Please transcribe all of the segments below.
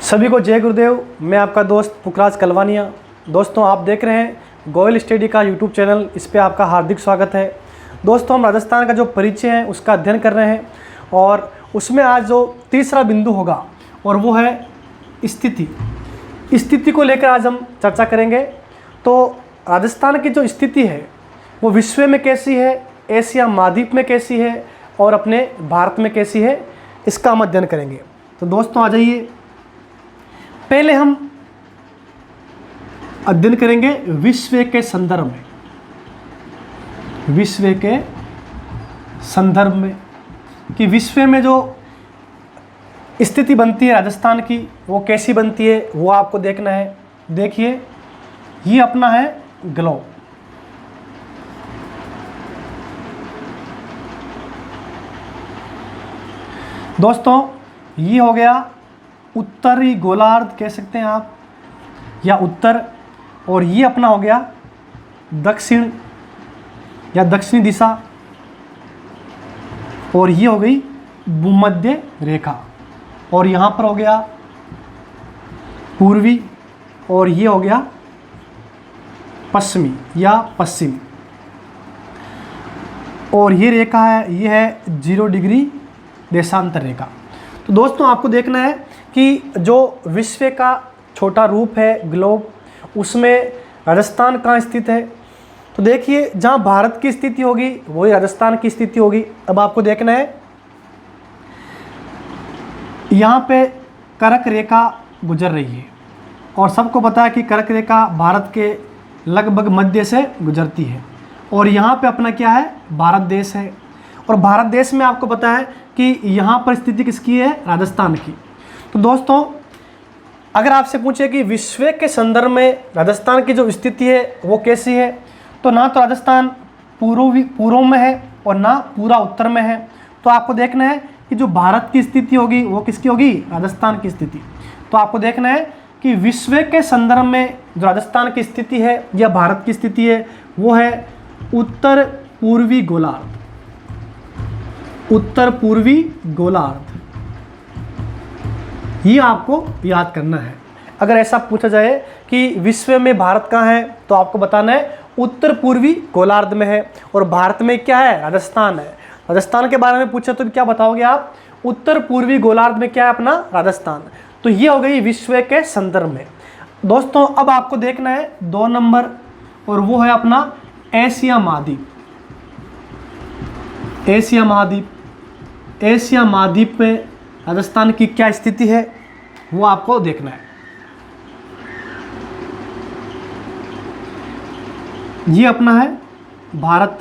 सभी को जय गुरुदेव। मैं आपका दोस्त पुखराज कलवानिया। दोस्तों, आप देख रहे हैं गोयल स्टडी का यूट्यूब चैनल। इस पे आपका हार्दिक स्वागत है। दोस्तों, हम राजस्थान का जो परिचय है उसका अध्ययन कर रहे हैं और उसमें आज जो तीसरा बिंदु होगा और वो है स्थिति। स्थिति को लेकर आज हम चर्चा करेंगे। तो राजस्थान की जो स्थिति है वो विश्व में कैसी है, एशिया महाद्वीप में कैसी है और अपने भारत में कैसी है, इसका हम अध्ययन करेंगे। तो दोस्तों आ जाइए, पहले हम अध्ययन करेंगे विश्व के संदर्भ में। विश्व के संदर्भ में कि विश्व में जो स्थिति बनती है राजस्थान की वो कैसी बनती है वो आपको देखना है। देखिए, ये अपना है ग्लोब। दोस्तों, ये हो गया उत्तरी गोलार्ध कह सकते हैं आप, या उत्तर, और ये अपना हो गया दक्षिण या दक्षिणी दिशा, और ये हो गई भूमध्य रेखा, और यहाँ पर हो गया पूर्वी, और ये हो गया पश्चिमी या पश्चिम, और ये रेखा है, ये है 0 डिग्री देशांतर रेखा। तो दोस्तों, आपको देखना है कि जो विश्व का छोटा रूप है ग्लोब, उसमें राजस्थान कहाँ स्थित है। तो देखिए, जहाँ भारत की स्थिति होगी वही राजस्थान की स्थिति होगी। अब आपको देखना है, यहाँ पे कर्क रेखा गुजर रही है और सबको पता है कि कर्क रेखा भारत के लगभग मध्य से गुजरती है, और यहाँ पे अपना क्या है, भारत देश है। और भारत देश में आपको पता है कि यहाँ पर स्थिति किसकी है, राजस्थान की। तो दोस्तों, अगर आपसे पूछे कि विश्व के संदर्भ में राजस्थान की जो स्थिति है वो कैसी है, तो ना तो राजस्थान पूर्व में है और ना पूरा उत्तर में है। तो आपको देखना है कि जो भारत की स्थिति होगी वो किसकी होगी, राजस्थान की स्थिति। तो आपको देखना है कि विश्व के संदर्भ में जो राजस्थान की स्थिति है या भारत की स्थिति है वो है उत्तर पूर्वी गोलार्ध। उत्तर पूर्वी गोलार्ध, ये आपको याद करना है। अगर ऐसा पूछा जाए कि विश्व में भारत कहाँ है, तो आपको बताना है उत्तर पूर्वी गोलार्ध में है, और भारत में क्या है, राजस्थान है। राजस्थान के बारे में पूछे तो क्या बताओगे आप, उत्तर पूर्वी गोलार्ध में क्या है, अपना राजस्थान। तो ये हो गई विश्व के संदर्भ में। दोस्तों, अब आपको देखना है 2 नंबर, और वो है अपना एशिया महाद्वीप। एशिया महाद्वीप, एशिया महाद्वीप में राजस्थान की क्या स्थिति है वो आपको देखना है। ये अपना है भारत।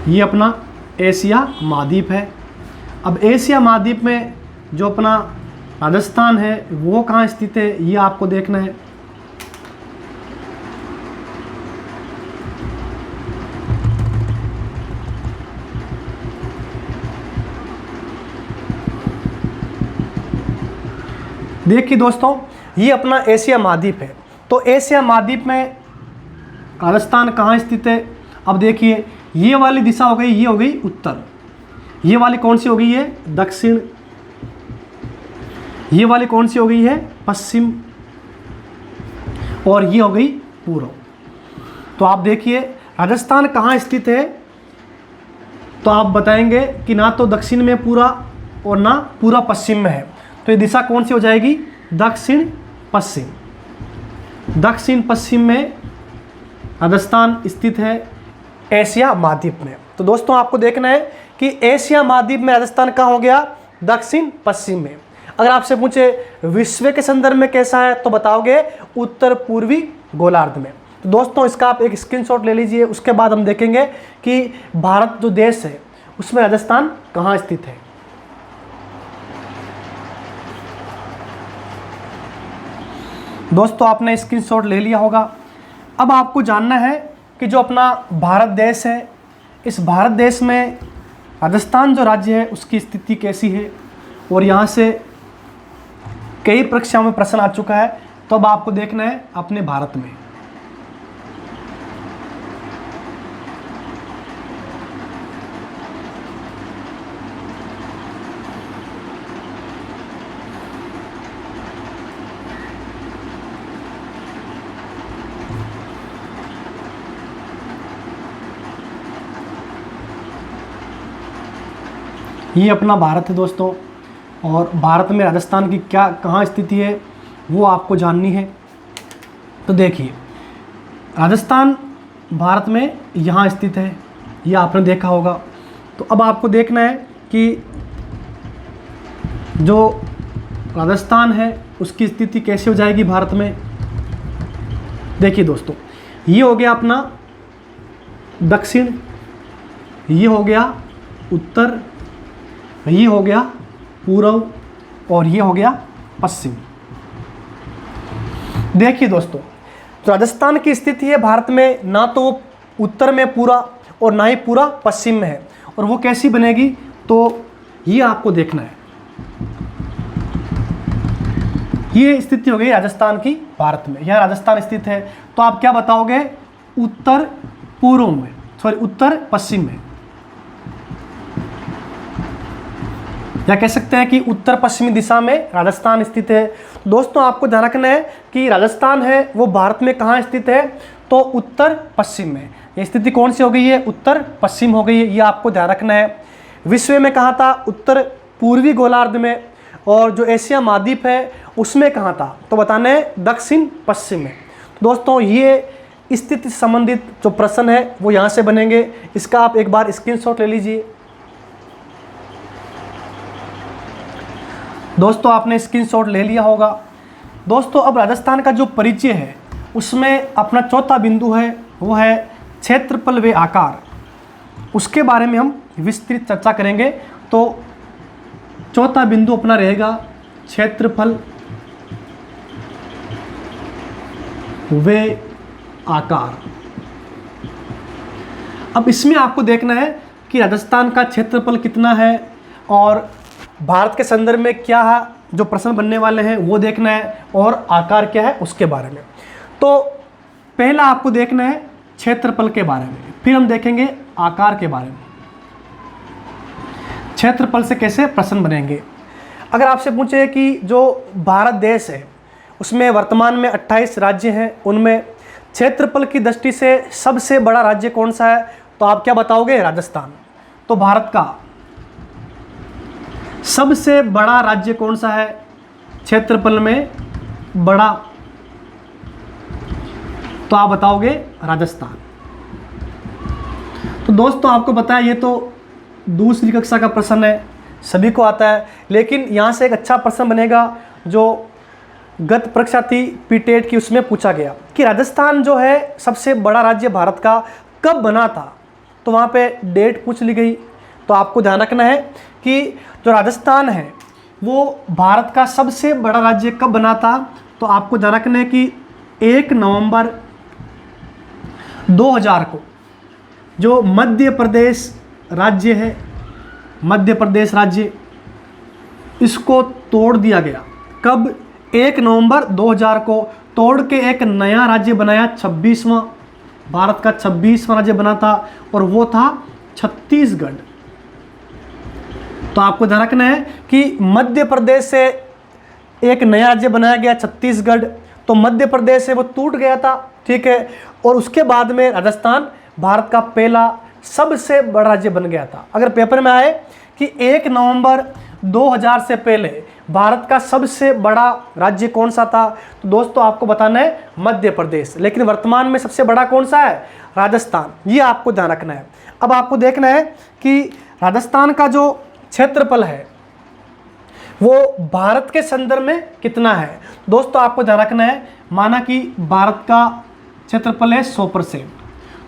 ये अपना एशिया महाद्वीप है। अब एशिया महाद्वीप में जो अपना राजस्थान है वो कहाँ स्थित है ये आपको देखना है। देखिए दोस्तों, ये अपना एशिया महाद्वीप है। तो एशिया महाद्वीप में राजस्थान कहाँ स्थित है। अब देखिए, ये वाली दिशा हो गई, ये हो गई उत्तर, ये वाली कौन सी हो गई है, दक्षिण, ये वाली कौन सी हो गई है, पश्चिम, और ये हो गई पूर्व। तो आप देखिए राजस्थान कहाँ स्थित है, तो आप बताएंगे कि ना तो दक्षिण में पूरा और ना पूरा पश्चिम में है। तो ये दिशा कौन सी हो जाएगी, दक्षिण पश्चिम। दक्षिण पश्चिम में राजस्थान स्थित है एशिया महाद्वीप में। तो दोस्तों, आपको देखना है कि एशिया महाद्वीप में राजस्थान कहाँ हो गया, दक्षिण पश्चिम में। अगर आपसे पूछे विश्व के संदर्भ में कैसा है, तो बताओगे उत्तर पूर्वी गोलार्ध में। तो दोस्तों, इसका आप एक स्क्रीनशॉट ले लीजिए। उसके बाद हम देखेंगे कि भारत जो देश है उसमें राजस्थान कहाँ स्थित है। दोस्तों, आपने स्क्रीनशॉट ले लिया होगा। अब आपको जानना है कि जो अपना भारत देश है, इस भारत देश में राजस्थान जो राज्य है उसकी स्थिति कैसी है, और यहाँ से कई परीक्षाओं में प्रश्न आ चुका है, तो अब आपको देखना है अपने भारत में। ये अपना भारत है दोस्तों, और भारत में राजस्थान की क्या कहाँ स्थिति है वो आपको जाननी है। तो देखिए, राजस्थान भारत में यहाँ स्थित है, ये आपने देखा होगा। तो अब आपको देखना है कि जो राजस्थान है उसकी स्थिति कैसे हो जाएगी भारत में। देखिए दोस्तों, ये हो गया अपना दक्षिण, ये हो गया उत्तर, ये हो गया पूर्व, और ये हो गया पश्चिम। देखिए दोस्तों, तो राजस्थान की स्थिति है भारत में, ना तो वो उत्तर में पूरा और ना ही पूरा पश्चिम में है। और वो कैसी बनेगी, तो ये आपको देखना है। ये स्थिति हो गई राजस्थान की भारत में, यह राजस्थान स्थित है। तो आप क्या बताओगे, उत्तर पूर्व में, सॉरी उत्तर पश्चिम में, या कह सकते हैं कि उत्तर पश्चिमी दिशा में राजस्थान स्थित है। दोस्तों आपको ध्यान रखना है कि राजस्थान है वो भारत में कहाँ स्थित है, तो उत्तर पश्चिम में। ये स्थिति कौन सी हो गई है, उत्तर पश्चिम हो गई है, ये आपको ध्यान रखना है। विश्व में कहाँ था, उत्तर पूर्वी गोलार्ध में। और जो एशिया महाद्वीप है उसमें कहाँ था, तो बताना है दक्षिण पश्चिम में। दोस्तों ये स्थिति संबंधित जो प्रश्न है वो यहाँ से बनेंगे, इसका आप एक बार स्क्रीनशॉट ले लीजिए। दोस्तों आपने स्क्रीनशॉट ले लिया होगा। दोस्तों अब राजस्थान का जो परिचय है उसमें अपना चौथा बिंदु है वो है क्षेत्रफल व आकार, उसके बारे में हम विस्तृत चर्चा करेंगे। तो चौथा बिंदु अपना रहेगा क्षेत्रफल व आकार। अब इसमें आपको देखना है कि राजस्थान का क्षेत्रफल कितना है और भारत के संदर्भ में क्या है, जो प्रश्न बनने वाले हैं वो देखना है, और आकार क्या है उसके बारे में। तो पहला आपको देखना है क्षेत्रफल के बारे में, फिर हम देखेंगे आकार के बारे में। क्षेत्रफल से कैसे प्रश्न बनेंगे। अगर आपसे पूछे कि जो भारत देश है उसमें वर्तमान में 28 राज्य हैं, उनमें क्षेत्रफल की दृष्टि से सबसे बड़ा राज्य कौन सा है, तो आप क्या बताओगे, राजस्थान। तो भारत का सबसे बड़ा राज्य कौन सा है क्षेत्रफल में बड़ा, तो आप बताओगे राजस्थान। तो दोस्तों आपको पता है ये तो दूसरी कक्षा का प्रश्न है, सभी को आता है, लेकिन यहाँ से एक अच्छा प्रश्न बनेगा जो गत परीक्षा थी पीटेट की, उसमें पूछा गया कि राजस्थान जो है सबसे बड़ा राज्य भारत का कब बना था, तो वहाँ पे डेट पूछ ली गई। तो आपको ध्यान रखना है कि जो राजस्थान है वो भारत का सबसे बड़ा राज्य कब बना था, तो आपको ध्यान रखना है कि 1 नवंबर 2000 को जो मध्य प्रदेश राज्य है, मध्य प्रदेश राज्य, इसको तोड़ दिया गया। कब, 1 नवंबर 2000 को तोड़ के एक नया राज्य बनाया, 26वां, भारत का 26वां राज्य बना था, और वो था छत्तीसगढ़। तो आपको ध्यान रखना है कि मध्य प्रदेश से एक नया राज्य बनाया गया छत्तीसगढ़, तो मध्य प्रदेश से वो टूट गया था, ठीक है। और उसके बाद में राजस्थान भारत का पहला सबसे बड़ा राज्य बन गया था। अगर पेपर में आए कि 1 नवंबर 2000 से पहले भारत का सबसे बड़ा राज्य कौन सा था, तो दोस्तों आपको बताना है मध्य प्रदेश, लेकिन वर्तमान में सबसे बड़ा कौन सा है, राजस्थान। ये आपको ध्यान रखना है। अब आपको देखना है कि राजस्थान का जो क्षेत्रफल है वो भारत के संदर्भ में कितना है। दोस्तों आपको ध्यान रखना है, माना कि भारत का क्षेत्रफल है 100%,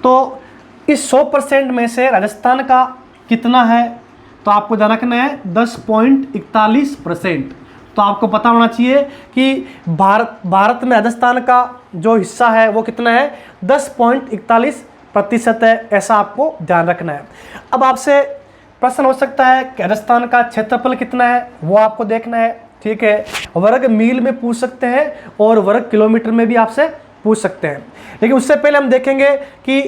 तो इस 100% में से राजस्थान का कितना है, तो आपको ध्यान रखना है 10.41%। तो आपको पता होना चाहिए कि भारत में राजस्थान का जो हिस्सा है वो कितना है, 10.41% है, ऐसा आपको ध्यान रखना है। अब आपसे प्रश्न हो सकता है कि राजस्थान का क्षेत्रफल कितना है, वो आपको देखना है। ठीक है, वर्ग मील में पूछ सकते हैं और वर्ग किलोमीटर में भी आपसे पूछ सकते हैं। लेकिन उससे पहले हम देखेंगे कि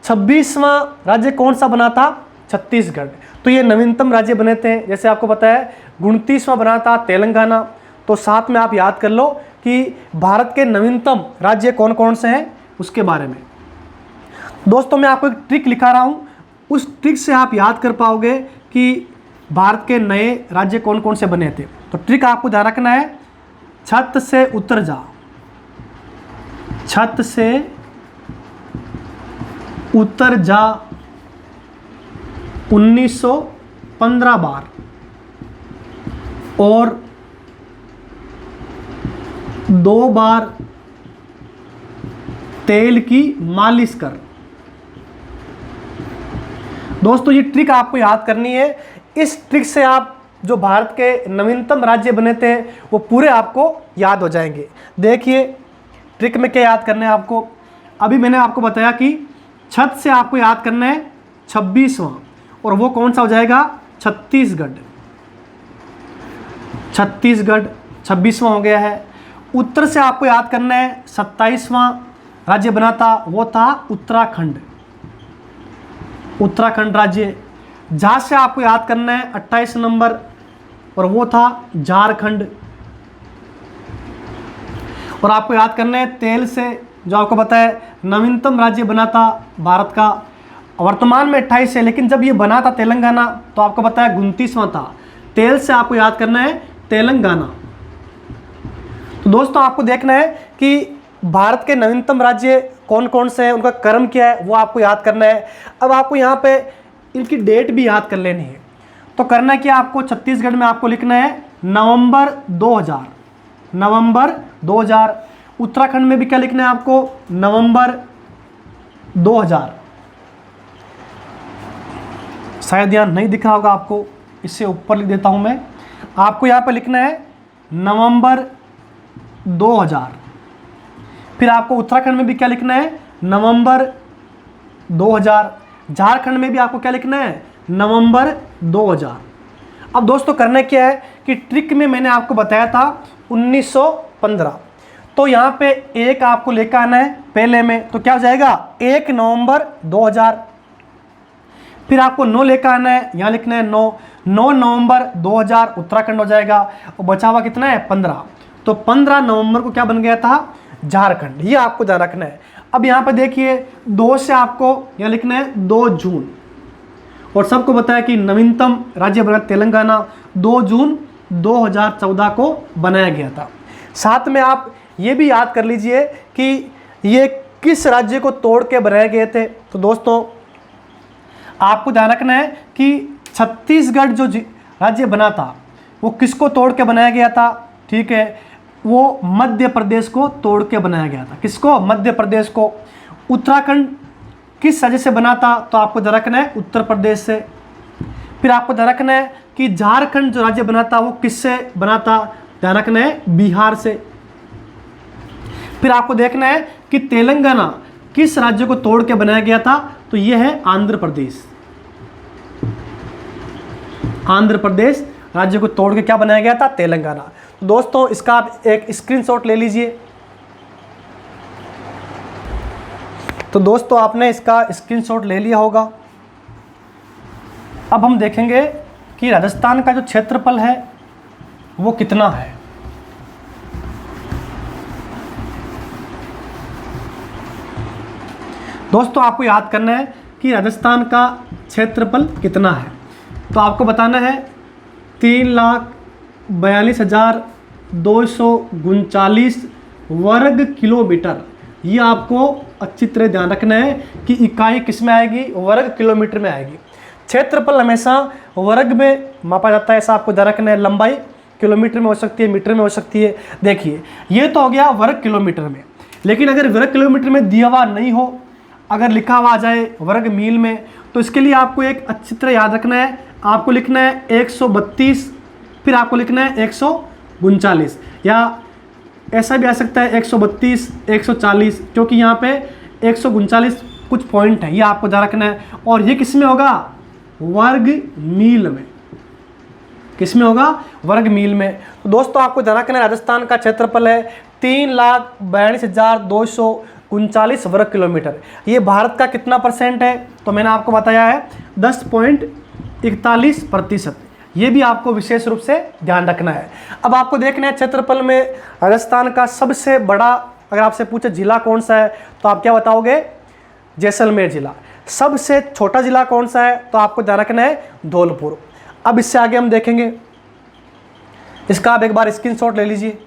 26वां राज्य कौन सा बना था, छत्तीसगढ़। तो ये नवीनतम राज्य बने थे। जैसे आपको पता है 29वां बना था तेलंगाना। तो साथ में आप याद कर लो कि भारत के नवीनतम राज्य कौन कौन से हैं उसके बारे में। दोस्तों मैं आपको एक ट्रिक लिखा रहा हूँ, उस ट्रिक से आप याद कर पाओगे कि भारत के नए राज्य कौन कौन से बने थे। तो ट्रिक आपको ध्यान रखना है, छत से उतर जा, छत से उतर जा 1915 बार और 2 बार तेल की मालिश कर। दोस्तों ये ट्रिक आपको याद करनी है। इस ट्रिक से आप जो भारत के नवीनतम राज्य बने थे वो पूरे आपको याद हो जाएंगे। देखिए ट्रिक में क्या याद करना है आपको। अभी मैंने आपको बताया कि छत से आपको याद करना है 26वां, और वो कौन सा हो जाएगा, छत्तीसगढ़। छत्तीसगढ़ 26वां हो गया है। उत्तर से आपको याद करना है 27वां राज्य बना था, वो था उत्तराखंड। उत्तराखंड राज्य। जहाँ से आपको याद करना है 28 नंबर, और वो था झारखंड। और आपको याद करना है तेल से, जो आपको पता है नवीनतम राज्य बना था भारत का, वर्तमान में 28 है, लेकिन जब ये बना था तेलंगाना तो आपको पता है 29वां था। तेल से आपको याद करना है तेलंगाना। तो दोस्तों आपको देखना है कि भारत के नवीनतम राज्य कौन कौन से हैं, उनका क्रम क्या है, वो आपको याद करना है। अब आपको यहाँ पे इनकी डेट भी याद कर लेनी है। तो करना क्या आपको, छत्तीसगढ़ में आपको लिखना है नवंबर 2000, नवंबर 2000। उत्तराखंड में भी क्या लिखना है आपको, नवंबर 2000। शायद यहाँ नहीं दिख रहा होगा आपको, इससे ऊपर लिख देता हूँ मैं। आपको यहाँ पे लिखना है नवंबर 2000। फिर आपको उत्तराखंड में भी क्या लिखना है, नवंबर 2000। झारखंड में भी आपको क्या लिखना है, नवंबर 2000। अब दोस्तों करना क्या है कि ट्रिक में मैंने आपको बताया था 1915, तो यहाँ पे एक आपको लेकर आना है पहले में, तो क्या हो जाएगा 1 नवंबर 2000। फिर आपको 9 लेकर आना है, यहाँ लिखना है 9 नवंबर 2000 उत्तराखंड हो जाएगा। और बचा हुआ कितना है, 15। तो 15 नवंबर को क्या बन गया था, झारखंड। ये आपको ध्यान रखना है। अब यहाँ पे देखिए 2 से आपको यहाँ लिखना है 2 जून। और सबको बताया कि नवीनतम राज्य बना तेलंगाना, 2 जून 2014 को बनाया गया था। साथ में आप ये भी याद कर लीजिए कि ये किस राज्य को तोड़ के बनाए गए थे। तो दोस्तों आपको ध्यान रखना है कि छत्तीसगढ़ जो राज्य बना था वो किसको तोड़ के बनाया गया था, ठीक है, वो मध्य प्रदेश को तोड़ के बनाया गया था। किसको, मध्य प्रदेश को। उत्तराखंड किस राज्य से बना था, तो आपको ध्यान रखना है उत्तर प्रदेश से। फिर आपको ध्यान रखना है कि झारखंड जो राज्य बना था वो किससे बना था, ध्यान रखना है बिहार से। फिर आपको देखना है कि तेलंगाना किस राज्य को तोड़ के बनाया गया था, तो यह है आंध्र प्रदेश। आंध्र प्रदेश राज्य को तोड़ के क्या बनाया गया था, तेलंगाना। तो दोस्तों इसका आप एक स्क्रीनशॉट ले लीजिए। तो दोस्तों आपने इसका स्क्रीनशॉट ले लिया होगा। अब हम देखेंगे कि राजस्थान का जो क्षेत्रफल है वो कितना है। दोस्तों आपको याद करना है कि राजस्थान का क्षेत्रफल कितना है। तो आपको बताना है 3,42,239 वर्ग किलोमीटर। ये आपको अच्छी तरह ध्यान रखना है कि इकाई किस में आएगी, वर्ग किलोमीटर में आएगी। क्षेत्रफल हमेशा वर्ग में मापा जाता है, ऐसा आपको ध्यान रखना है। लंबाई किलोमीटर में हो सकती है, मीटर में हो सकती है। देखिए ये तो हो गया वर्ग किलोमीटर में, लेकिन अगर वर्ग किलोमीटर में दिया हुआ नहीं हो, अगर लिखा हुआ आ जाए वर्ग मील में, तो इसके लिए आपको एक अच्छी तरह याद रखना है। आपको लिखना है 132, फिर आपको लिखना है 139, या ऐसा भी आ सकता है 132, 140, क्योंकि यहाँ पे 139 कुछ पॉइंट है, ये आपको ध्यान रखना है। और ये किस में होगा, वर्ग मील में। किस में होगा? वर्ग मील में। तो दोस्तों आपको ध्यान रखना है राजस्थान का क्षेत्रफल है 3,42,239 वर्ग किलोमीटर। ये भारत का कितना परसेंट है? तो मैंने आपको बताया है 10.41%। ये भी आपको विशेष रूप से ध्यान रखना है। अब आपको देखना है क्षेत्रफल में राजस्थान का सबसे बड़ा, अगर आपसे पूछे जिला कौन सा है तो आप क्या बताओगे? जैसलमेर जिला। सबसे छोटा जिला कौन सा है? तो आपको ध्यान रखना है धौलपुर। अब इससे आगे हम देखेंगे, इसका आप एक बार स्क्रीनशॉट ले लीजिए।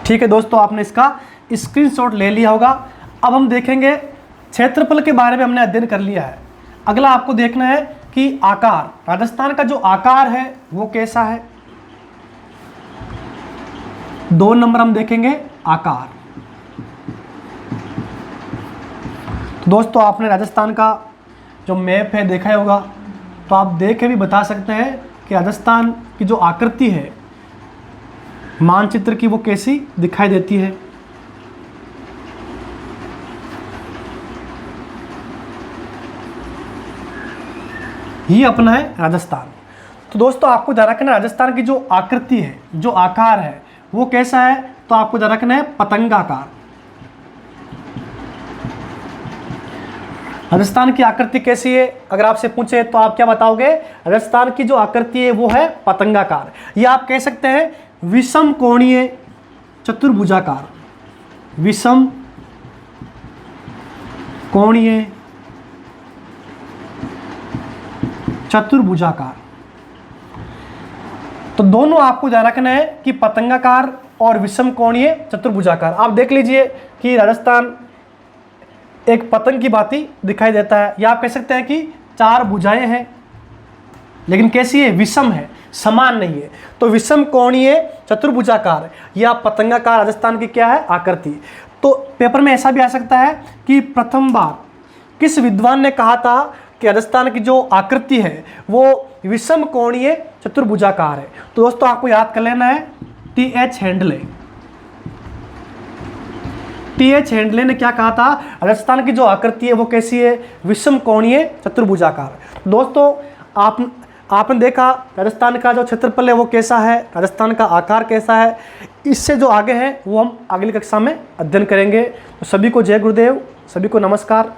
ठीक है दोस्तों, आपने इसका स्क्रीनशॉट ले लिया होगा। अब हम देखेंगे, क्षेत्रफल के बारे में हमने अध्ययन कर लिया है। अगला आपको देखना है कि आकार, राजस्थान का जो आकार है वो कैसा है। 2 नंबर हम देखेंगे आकार। तो दोस्तों आपने राजस्थान का जो मैप है देखा ही होगा, तो आप देख के भी बता सकते हैं कि राजस्थान की जो आकृति है मानचित्र की वो कैसी दिखाई देती है। ये अपना है राजस्थान। तो दोस्तों आपको ध्यान रखना है राजस्थान की जो आकृति है, जो आकार है वो कैसा है? तो आपको ध्यान रखना है पतंगाकार। राजस्थान की आकृति कैसी है अगर आपसे पूछे तो आप क्या बताओगे? राजस्थान की जो आकृति है वो है पतंगाकार, या आप कह सकते हैं विषम कोणीय चतुर्भुजाकार। विषम कोणीय चतुर्भुजाकार। तो दोनों आपको ध्यान रखना है कि पतंगाकार और विषम कोणीय चतुर्भुजाकार। आप देख लीजिए कि राजस्थान एक पतंग की भांति दिखाई देता है, या आप कह सकते हैं कि 4 भुजाएं हैं, लेकिन कैसी है? विषम है, समान नहीं है। तो विषम कोणीय चतुर्भुजाकार या पतंगाकार राजस्थान की क्या है? आकृति। तो पेपर में ऐसा भी आ सकता है कि प्रथम बार किस विद्वान ने कहा था कि राजस्थान की जो आकृति है वो विषम कोणीय चतुर्भुजाकार है? तो दोस्तों आपको याद कर लेना है T.H. हेंडले। T.H. हेंडले ने क्या कहा था? राजस्थान की जो आकृति है वो कैसी है? विषम कोणीय चतुर्भुजाकार। दोस्तों आपने देखा राजस्थान का जो क्षेत्रफल है वो कैसा है, राजस्थान का आकार कैसा है। इससे जो आगे है वो हम अगली कक्षा में अध्ययन करेंगे। तो सभी को जय गुरुदेव, सभी को नमस्कार।